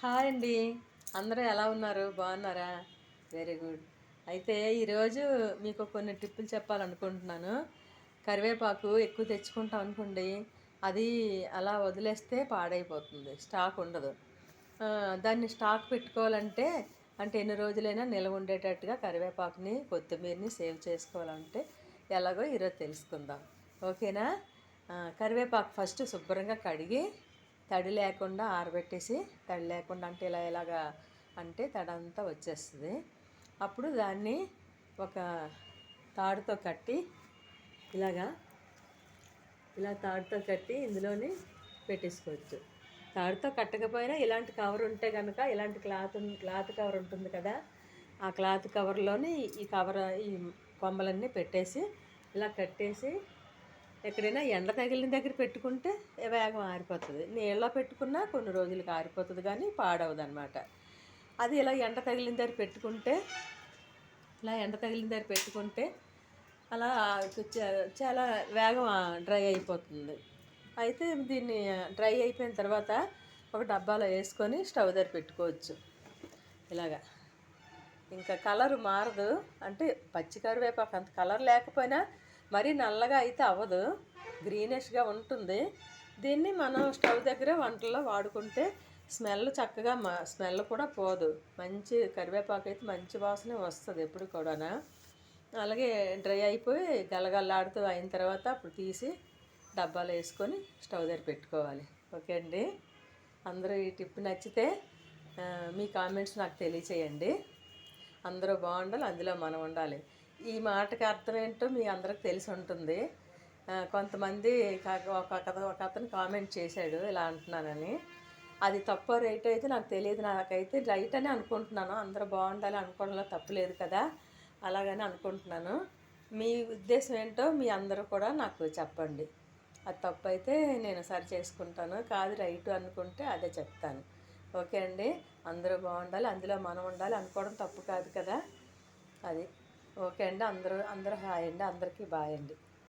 Hi అండి. అందరూ ఎలా ఉన్నారు? బాగున్నారా? Very good. అయితే ఈరోజు మీకు కొన్ని టిప్పులు చెప్పాలనుకుంటున్నాను. కరివేపాకు ఎక్కువ తెచ్చుకుంటాం అనుకోండి, అది అలా వదిలేస్తే పాడైపోతుంది. స్టాక్ ఉండదు. దాన్ని స్టాక్ పెట్టుకోవాలంటే అంటే ఎన్ని రోజులైనా నిల్వ ఉండేటట్టుగా కరివేపాకుని, కొత్తిమీరని సేవ్ చేసుకోవాలంటే ఎలాగో ఈరోజు తెలుసుకుందాం. ఓకేనా? కరివేపాకు ఫస్ట్ శుభ్రంగా కడిగి తడి లేకుండా ఆరబెట్టేసి, తడి లేకుండా అంటే ఇలాగా అంటే తడంతా వచ్చేస్తుంది. అప్పుడు దాన్ని ఒక తాడుతో కట్టి ఇలాగా ఇలా తాడుతో కట్టి ఇందులోని పెట్టేసుకోవచ్చు. తాడుతో కట్టకపోయినా ఇలాంటి కవర్ ఉంటే కనుక ఇలాంటి క్లాత్ కవర్ ఉంటుంది కదా, ఆ క్లాత్ కవర్లోని ఈ కొమ్మలన్నీ పెట్టేసి ఇలా కట్టేసి ఎక్కడైనా ఎండ తగిలిన దగ్గర పెట్టుకుంటే వేగం ఆరిపోతుంది. నీళ్ళలో పెట్టుకున్నా కొన్ని రోజులకి ఆరిపోతుంది కానీ పాడవదు అనమాట. అది ఇలా ఎండ తగిలిన దగ్గర పెట్టుకుంటే అలా చాలా వేగం డ్రై అయిపోతుంది. అయితే దీన్ని డ్రై అయిపోయిన తర్వాత ఒక డబ్బాలో వేసుకొని స్టవ్ దగ్గర పెట్టుకోవచ్చు. ఇలాగా ఇంకా కలర్ మారదు. అంటే పచ్చి కరివేపాకు అంత కలర్ లేకపోయినా మరీ నల్లగా అయితే అవ్వదు, గ్రీనిష్గా ఉంటుంది. దీన్ని మనం స్టవ్ దగ్గర వంటల్లో వాడుకుంటే స్మెల్ చక్కగా స్మెల్ కూడా పోదు. మంచి కరివేపాకు అయితే మంచి వాసనే వస్తుంది ఎప్పుడు కూడా. అలాగే డ్రై అయిపోయి గలగల్లాడుతూ అయిన తర్వాత అప్పుడు తీసి డబ్బాలో వేసుకొని స్టవ్ దగ్గర పెట్టుకోవాలి. ఓకే అండి. అందరూ ఈ టిప్ నచ్చితే మీ కామెంట్స్ నాకు తెలియచేయండి. అందరూ బాగుండాలి, అందులో మనం ఉండాలి. ఈ మాటకి అర్థం ఏంటో మీ అందరికి తెలిసి ఉంటుంది. కొంతమంది ఒక అతను కామెంట్ చేశాడు ఇలా అంటున్నానని. అది తప్పో రైట్ అయితే నాకు తెలియదు. నాకైతే రైట్ అని అనుకుంటున్నాను. అందరూ బాగుండాలి అనుకోవడంలో తప్పు లేదు కదా, అలాగని అనుకుంటున్నాను. మీ ఉద్దేశం ఏంటో మీ అందరూ కూడా నాకు చెప్పండి. అది తప్పు అయితే నేను సరి చేసుకుంటాను, కాదు రైట్ అనుకుంటే అదే చెప్తాను. ఓకే అండి. అందరూ బాగుండాలి, అందులో మనం ఉండాలి అనుకోవడం తప్పు కాదు కదా. అది ఓకే అండి. అందరూ హాయ్ అండి. అందరికీ బాయ్ అండి.